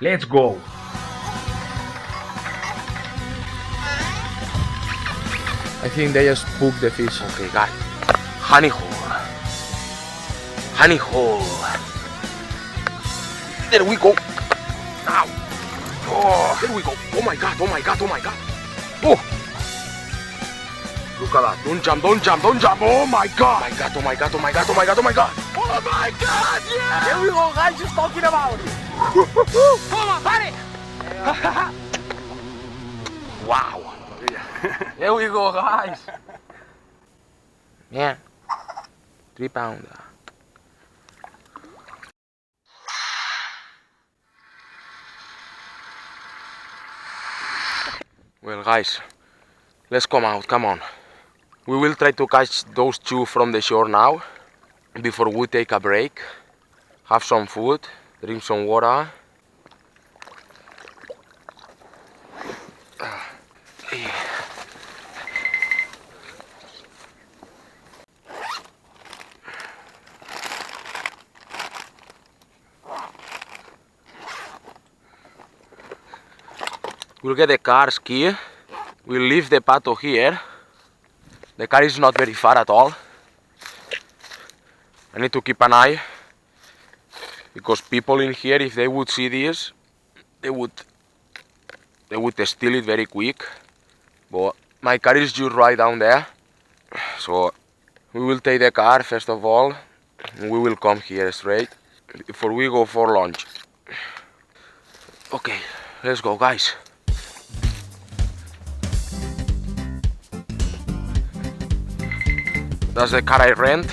Let's go! I think they just spooked the fish. Okay, guys. Honey hole. Honey hole. There we go. Now. Oh, there we go. Oh my god, oh my god, oh my god. Oh! Look at that. Don't jump, don't jump, don't jump. Oh my god. Oh my god, oh my god, oh my god, oh my god, oh my god. Oh my god, yeah! Here we go, guys, just talking about it. Come on, buddy! Wow. Here we go, guys. Yeah. 3 pounds. Well, guys, let's come out, come on. We will try to catch those 2 from the shore now, before we take a break, have some food, drink some water. We'll get the car's key, we'll leave the pato here. The car is not very far at all. I need to keep an eye, because people in here, if they would see this, they would steal it very quick. But my car is just right down there, so we will take the car first of all, and we will come here straight before we go for lunch. Okay, let's go, guys. That's the car I rent.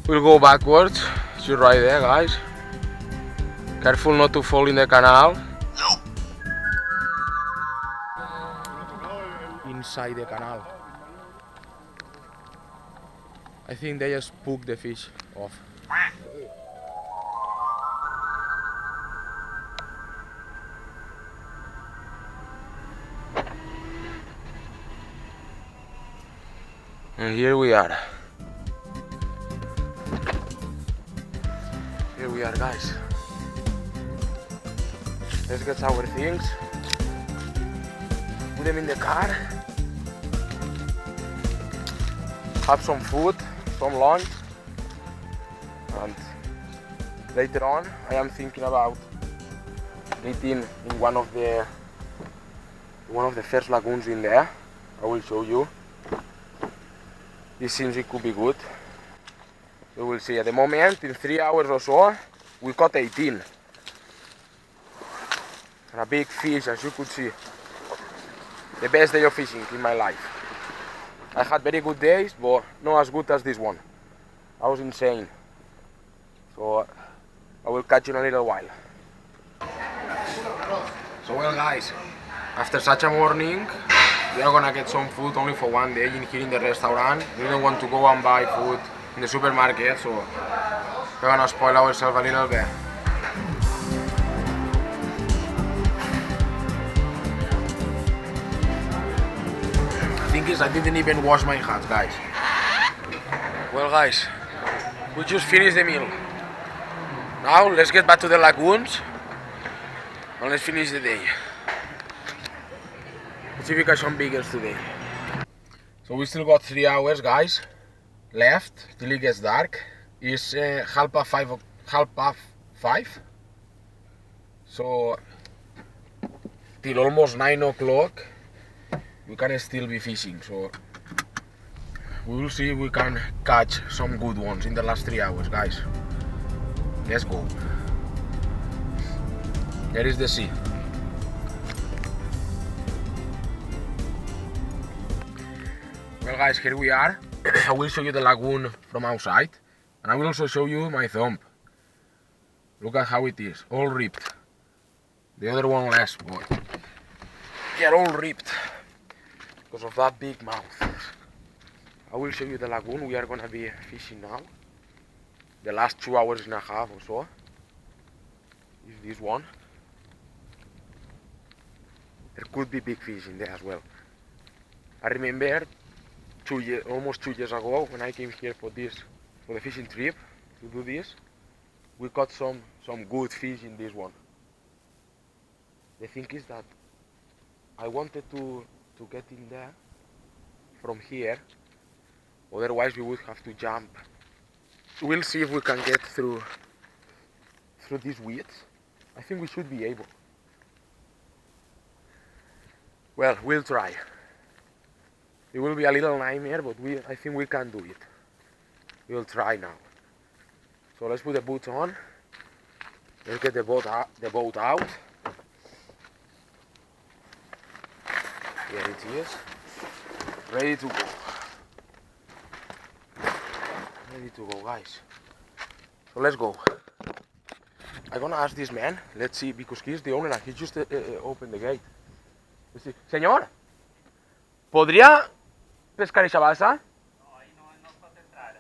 We'll go backwards. You're right there, guys. Careful not to fall in the canal. Inside the canal. I think they just spooked the fish off. And here we are. Here we are, guys. Let's get our things, put them in the car, have some food, some lunch, and later on I am thinking about getting in one of the first lagoons in there. I will show you. This seems it could be good. We will see. At the moment, in 3 hours or so, we caught 18. And a big fish, as you could see. The best day of fishing in my life. I had very good days, but not as good as this one. That was insane. So I will catch you in a little while. So well, guys, after such a morning, we are gonna get some food only for one day in here in the restaurant. We don't want to go and buy food in the supermarket, so we're gonna spoil ourselves a little bit. The thing is, I didn't even wash my hands, guys. Well, guys, we just finished the meal. Now let's get back to the lagoons and let's finish the day. Let's see if we catch some beagles today. So we still got 3 hours, guys, left till it gets dark. It's 5:30. So till almost 9 o'clock we can still be fishing. So we will see if we can catch some good ones in the last 3 hours, guys. Let's go. There is the sea. Well, guys, here we are. I will show you the lagoon from outside, and I will also show you my thumb. Look at how it is, all ripped. The other one less, but they're all ripped because of that big mouth. I will show you the lagoon we are gonna be fishing now. The last 2 hours and a half or so is this one. There could be big fish in there as well. I remember almost 2 years ago when I came here for the fishing trip to do this, we caught some good fish in this one. The thing is that I wanted to get in there from here, otherwise we would have to jump. We'll see if we can get through these weeds. I think we should be able. Well, we'll try. It will be a little nightmare, but I think we can do it. We'll try now. So let's put the boots on. Let's get the boat out. Here it is. Ready to go. Ready to go, guys. So let's go. I'm gonna ask this man. Let's see, because he's the owner and he just opened the gate. Let's see. Señor, ¿podría pescar esa balsa? No, ahí no pot entrar.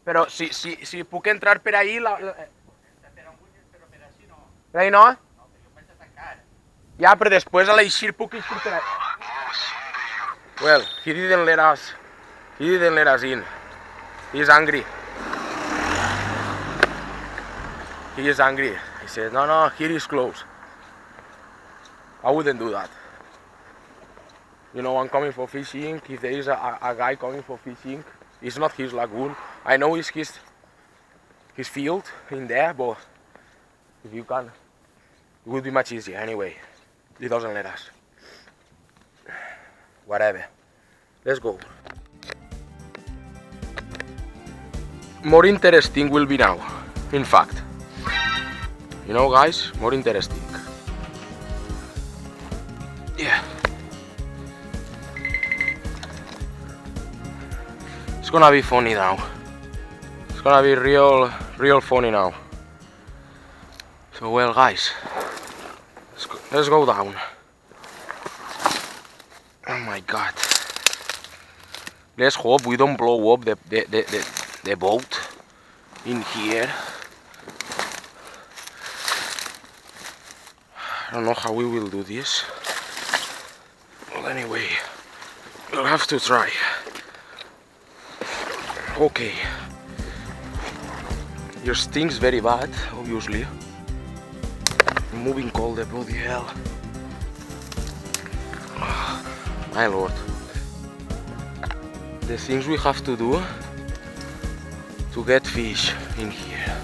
Però si puc entrar per ahí... Però per així no. Per ahí no? No, perquè ho vaig a tancar. Ja, però després a l'eixir puc eixir per ahí. Well, he didn't let us in. He's angry. He is angry. He said, no, here is close. I wouldn't do that. You know, I'm coming for fishing. If there is a guy coming for fishing, it's not his lagoon. I know it's his field in there, but if you can, it would be much easier anyway. He doesn't let us. Whatever. Let's go. More interesting will be now, in fact. You know, guys, more interesting. Yeah. It's gonna be funny now. It's gonna be real funny now. So, well, guys, let's go down. Oh my God. Let's hope we don't blow up the boat in here. I don't know how we will do this. Well, anyway, we'll have to try. Okay. Your sting's very bad, obviously. I'm moving cold, the bloody hell. Oh, my lord. The things we have to do to get fish in here.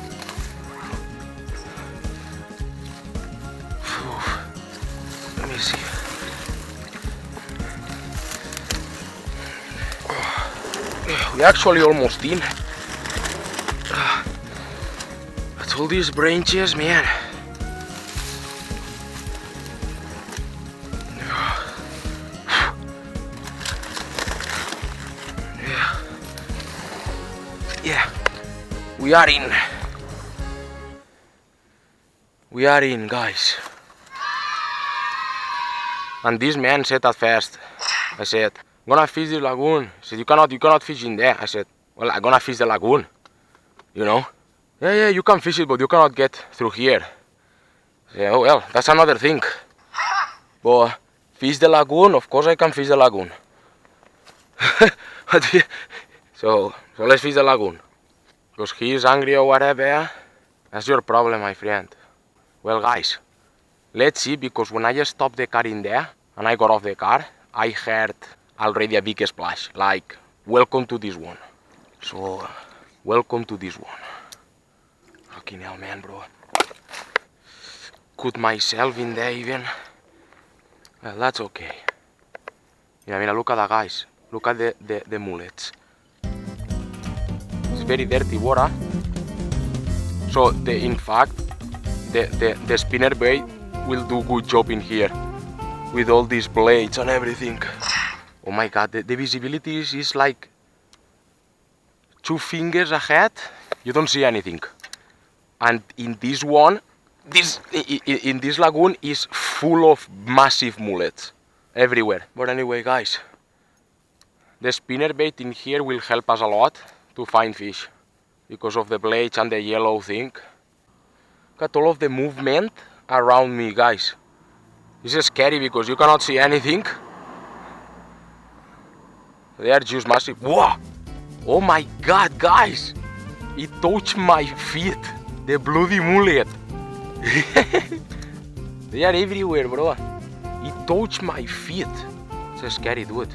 Let me see. We're actually almost in. But all these branches, man. Yeah. We are in. We are in, guys. And this man said at first, I said, I'm gonna fish the lagoon. He said, you cannot fish in there. I said, well, I'm gonna fish the lagoon. You know? Yeah, you can fish it, but you cannot get through here. I said, oh well, that's another thing. But fish the lagoon, of course I can fish the lagoon. So let's fish the lagoon. Because he is angry or whatever, that's your problem, my friend. Well, guys, let's see, because when I just stopped the car in there and I got off the car, I heard already a big splash, like, welcome to this one. So, welcome to this one. Fucking hell, man, bro. Cut myself in there even. Well, that's okay. Mira, look at that, guys. Look at the mullets. It's very dirty water. So, in fact, the spinner bait will do good job in here with all these blades and everything. Oh my God, the visibility is like 2 fingers ahead. You don't see anything. And in this one, in this lagoon is full of massive mullets everywhere. But anyway, guys, the spinner bait in here will help us a lot to find fish because of the blades and the yellow thing. Look at all of the movement around me, guys. This is scary because you cannot see anything. They are just massive. Whoa! Oh my god, guys! It touched my feet. The bloody mullet. They are everywhere, bro. It touched my feet. It's a scary dude.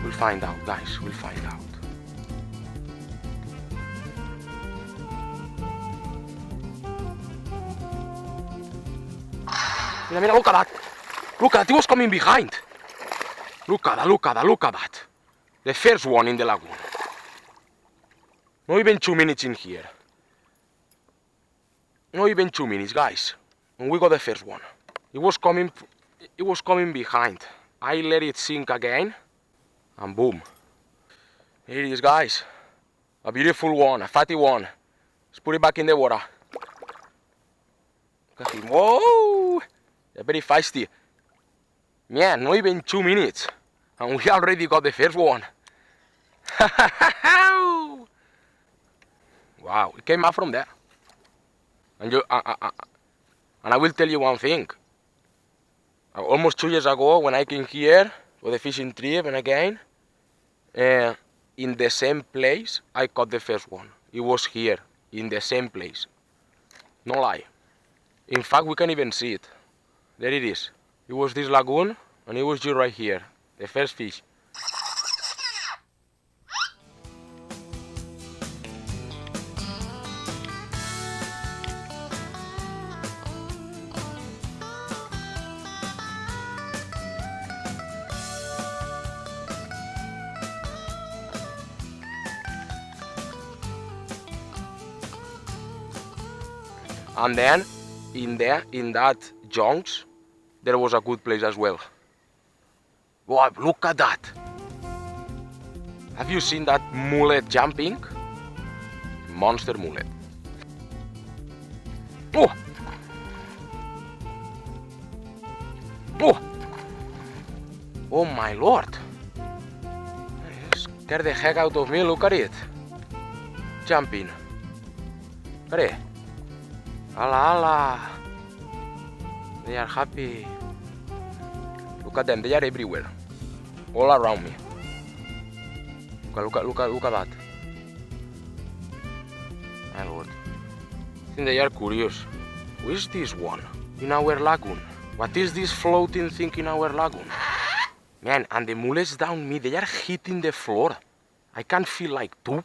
We'll find out, guys. We'll find out. Mira, mira, look at that. Look at that. He was coming behind. Look at that, look at that, look at that. The first one in the lagoon. Not even 2 minutes in here. Not even 2 minutes, guys. And we got the first one. It was coming behind. I let it sink again. And boom. Here it is, guys. A beautiful one, a fatty one. Let's put it back in the water. Look at him. Whoa! They're very feisty. Man, not even 2 minutes. And we already got the first one. Wow, it came out from there. And I will tell you one thing. Almost 2 years ago, when I came here for the fishing trip and again, in the same place, I caught the first one. It was here, in the same place. No lie. In fact, we can even see it. There it is. It was this lagoon, and it was just right here. The first fish. And then, in that junks, there was a good place as well. Wow, look at that! Have you seen that mullet jumping? Monster mullet. Oh! Oh! Oh my lord! It scared the heck out of me, look at it! Jumping. Look at it. Ala ala! They are happy. Look at them, they are everywhere. All around me. Look at that. My lord. I think they are curious. Who is this one in our lagoon? What is this floating thing in our lagoon? Man, and the mullets down me, they are hitting the floor. I can feel like two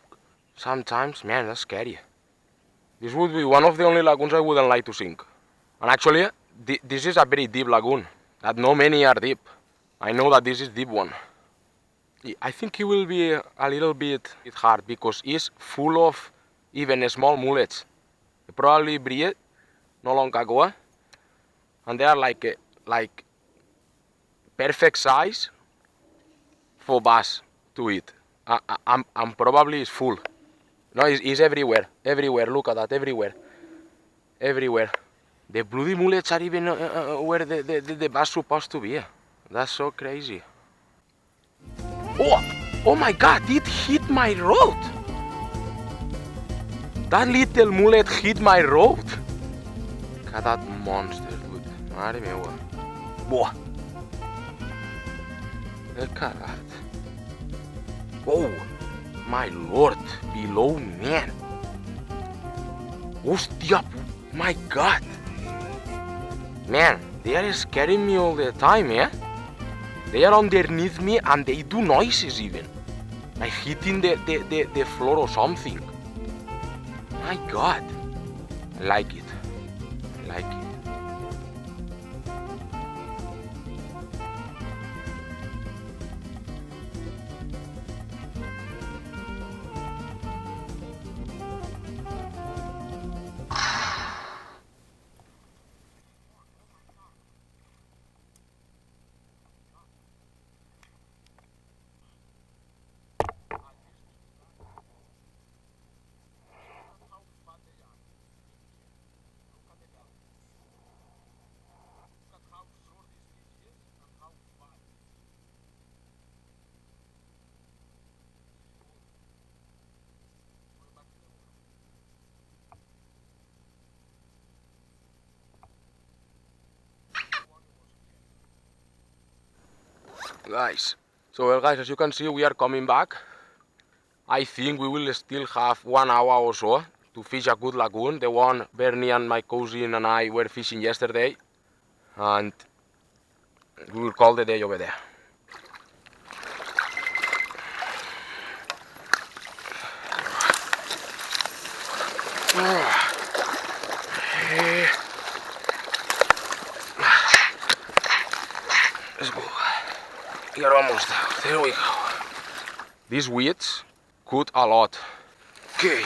sometimes. Man, that's scary. This would be one of the only lagoons I wouldn't like to sink. And actually, this is a very deep lagoon. That not many are deep. I know that this is deep one. I think it will be a little bit hard because it's full of even small mullets. They probably breed not long ago, and they are like perfect size for bass to eat. And probably it's full. No, it's everywhere. Everywhere. Look at that. Everywhere. Everywhere. The bloody mullets are even where the bass supposed to be. That's so crazy. Oh! Oh my god! It hit my rod! That little mullet hit my rod! Look at that monster, dude. Madre mía. Whoa! Look at that. Oh! My lord! Below, man! Hostia! My god! Man, they are scaring me all the time, yeah? They are underneath me and they do noises even. Like hitting the floor or something. My god. I like it. I like it. Guys, so well guys, as you can see, we are coming back. I think we will still have 1 hour or so to fish a good lagoon, the one Bernie and my cousin and I were fishing yesterday, and we will call the day over there. Let's go. We are almost out. There we go. These weeds cut a lot. Okay.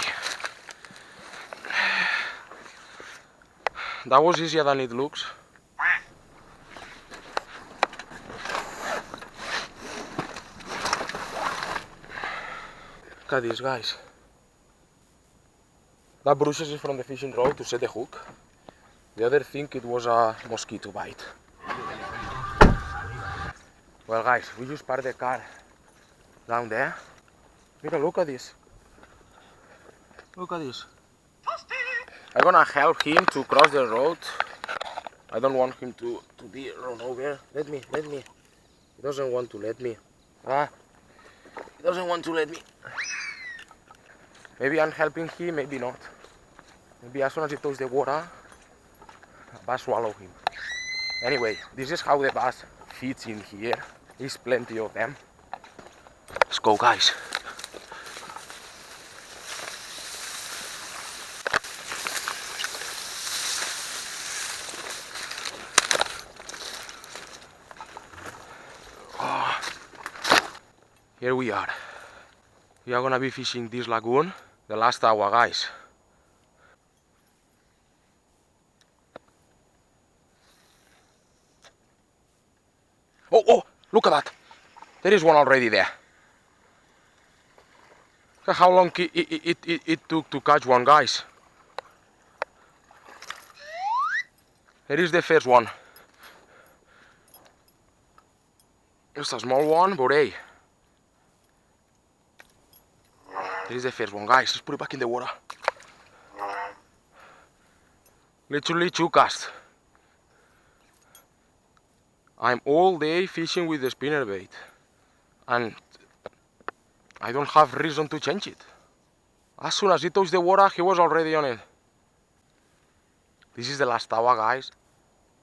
That was easier than it looks. Look at this, guys. That bruises is from the fishing rod to set the hook. The other thing, it was a mosquito bite. Well guys, we just parked the car down there. Mira, look at this. Look at this. I'm gonna help him to cross the road. I don't want him to be run over. Let me. He doesn't want to let me. He doesn't want to let me. Maybe I'm helping him, maybe not. Maybe as soon as he touches the water, the bass swallow him. Anyway, this is how the bass fits in here. There's plenty of them. Let's go, guys. Here we are. We are gonna be fishing this lagoon the last hour, guys. Oh, look at that. There is one already there. Look how long it took to catch one, guys. There is the first one. It's a small one, but hey. There is the first one, guys. Let's put it back in the water. Literally 2 casts. I'm all day fishing with the spinnerbait, and I don't have reason to change it. As soon as he touched the water, he was already on it. This is the last hour, guys.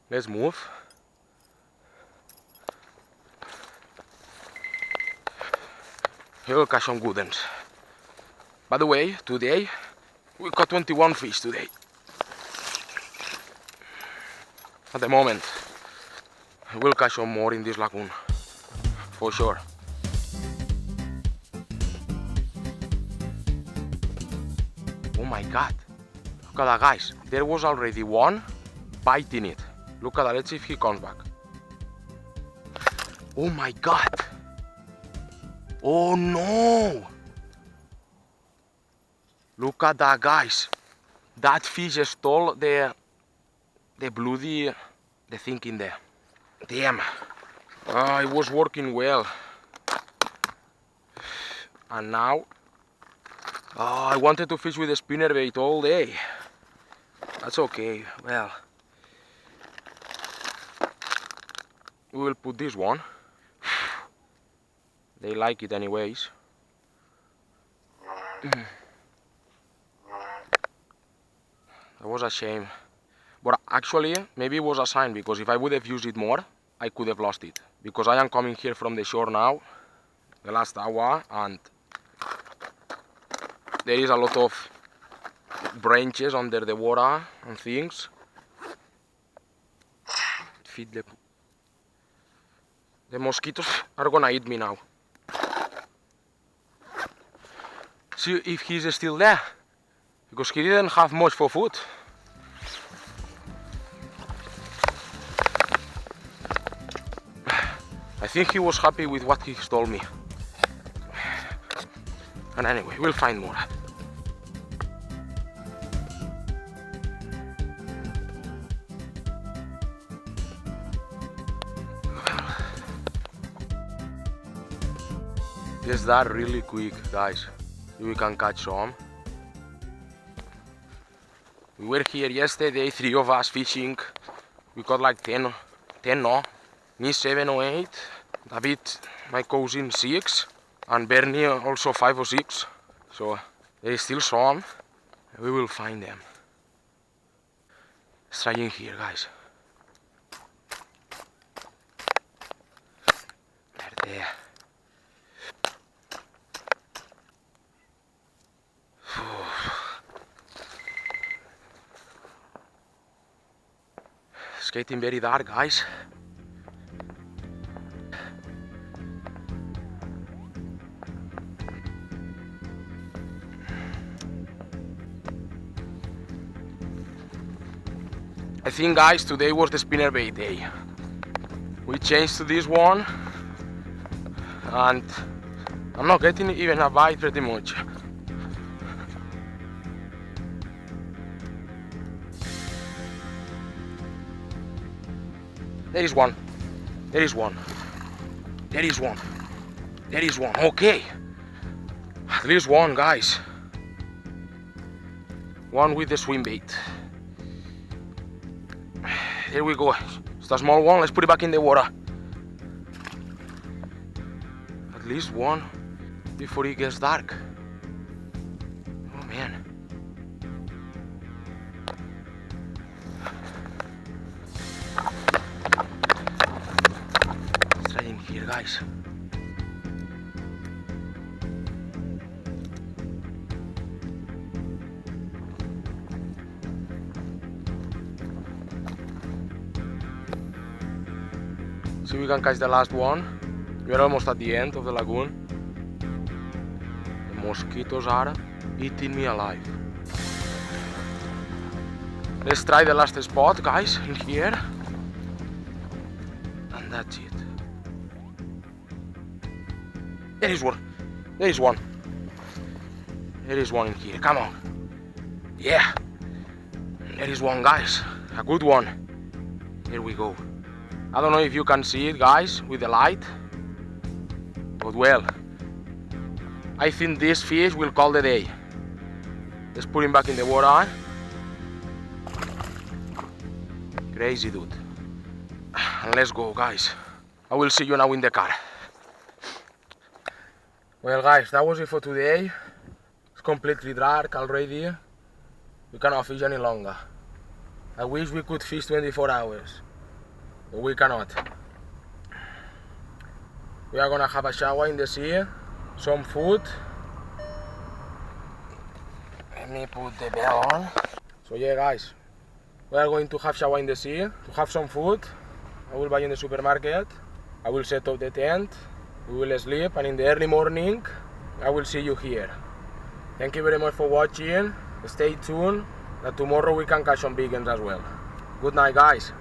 Let's move. He will catch some good ones. By the way, today we caught 21 fish today. At the moment, we'll catch some more in this lagoon, for sure. Oh my god, look at that, guys. There was already one biting it. Look at that, let's see if he comes back. Oh my god. Oh no. Look at that, guys. That fish stole the bloody, the thing in there. Damn. It was working well. And now, I wanted to fish with a spinnerbait all day. That's okay. Well, we will put this one. They like it anyways. That was a shame. But actually, maybe it was a sign, because if I would have used it more, I could have lost it. Because I am coming here from the shore now, the last hour, and there is a lot of branches under the water and things. Feed the mosquitoes are gonna eat me now. See if he's still there, because he didn't have much for food. I think he was happy with what he stole me. And anyway, we'll find more. Just that really quick, guys. We can catch some. We were here yesterday, 3 of us fishing. We caught like 10 no, me 7 or 8. David, my cousin, 6, and Bernie also 5 or 6. So there is still some. We will find them. Let's try in here, guys. They're there. It's getting very dark, guys. I think, guys, today was the spinnerbait day. We changed to this one, and I'm not getting even a bite pretty much. There is one. There is one. There is one. There is one. Okay. At least one, guys. One with the swim bait. Here we go. It's a small one. Let's put it back in the water. At least one before it gets dark. Oh man. Let's try in here, guys. See if we can catch the last one. We're almost at the end of the lagoon. The mosquitoes are eating me alive. Let's try the last spot, guys, in here. And that's it. There is one. There is one. There is one in here. Come on. Yeah. There is one, guys. A good one. Here we go. I don't know if you can see it, guys, with the light, but well, I think this fish will call the day. Let's put him back in the water. Crazy dude. And let's go, guys. I will see you now in the car. Well, guys, that was it for today. It's completely dark already. We cannot fish any longer. I wish we could fish 24 hours. But we cannot. We are gonna have a shower in the sea, some food. Let me put the bell on. So yeah, guys, we are going to have shower in the sea, to have some food. I will buy in the supermarket. I will set up the tent. We will sleep, and in the early morning, I will see you here. Thank you very much for watching. Stay tuned, that tomorrow we can catch some big ones as well. Good night, guys.